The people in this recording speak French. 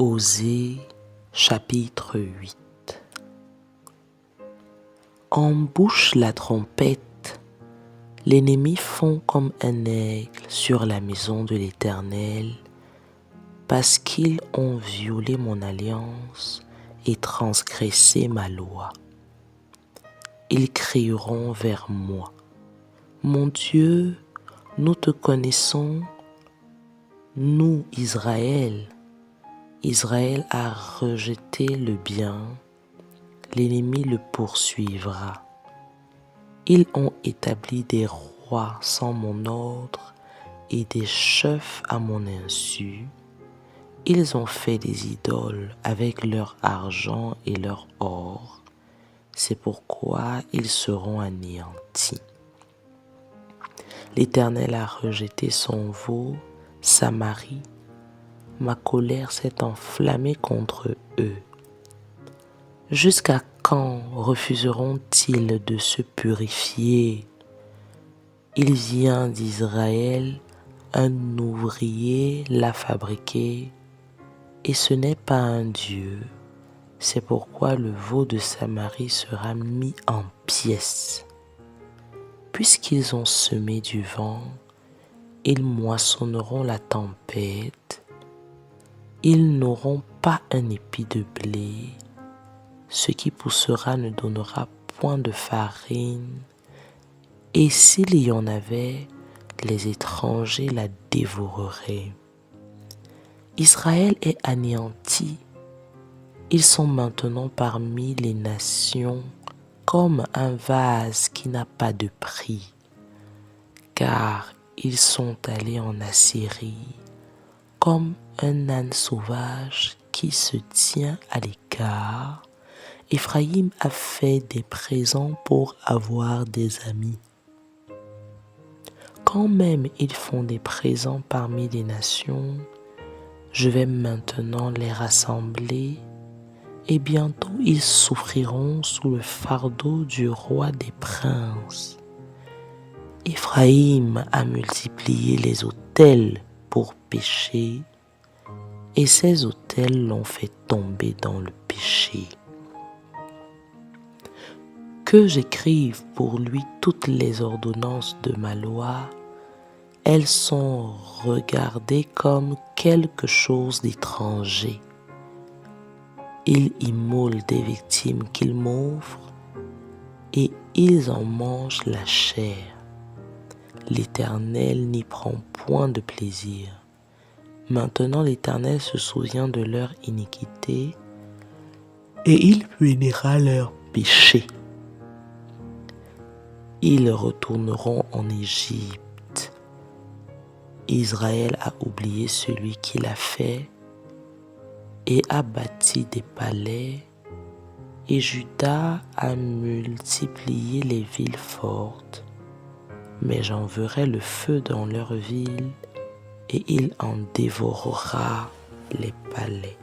Osée chapitre 8. Embouche la trompette, l'ennemi fond comme un aigle sur la maison de l'Éternel, parce qu'ils ont violé mon alliance et transgressé ma loi. Ils crieront vers moi: Mon Dieu, nous te connaissons, nous Israël. Israël a rejeté le bien, l'ennemi le poursuivra. Ils ont établi des rois sans mon ordre et des chefs à mon insu. Ils ont fait des idoles avec leur argent et leur or. C'est pourquoi ils seront anéantis. L'Éternel a rejeté son veau, Samarie. Ma colère s'est enflammée contre eux. Jusqu'à quand refuseront-ils de se purifier? Il vient d'Israël, un ouvrier l'a fabriqué, et ce n'est pas un Dieu. C'est pourquoi le veau de Samarie sera mis en pièces. Puisqu'ils ont semé du vent, ils moissonneront la tempête. Ils n'auront pas un épi de blé. Ce qui poussera ne donnera point de farine. Et s'il y en avait, les étrangers la dévoreraient. Israël est anéanti. Ils sont maintenant parmi les nations comme un vase qui n'a pas de prix, car ils sont allés en Assyrie comme un âne sauvage qui se tient à l'écart. Éphraïm a fait des présents pour avoir des amis. Quand même ils font des présents parmi les nations, je vais maintenant les rassembler, et bientôt ils souffriront sous le fardeau du roi des princes. Éphraïm a multiplié les autels pour pécher, et ces autels l'ont fait tomber dans le péché. Que j'écrive pour lui toutes les ordonnances de ma loi, elles sont regardées comme quelque chose d'étranger. Ils immolent des victimes qu'ils m'offrent, et ils en mangent la chair. L'Éternel n'y prend point de plaisir. Maintenant l'Éternel se souvient de leur iniquité, et il punira leurs péchés. Ils retourneront en Égypte. Israël a oublié celui qui l'a fait et a bâti des palais, et Juda a multiplié les villes fortes. Mais j'enverrai le feu dans leurs villes, et il en dévorera les palais.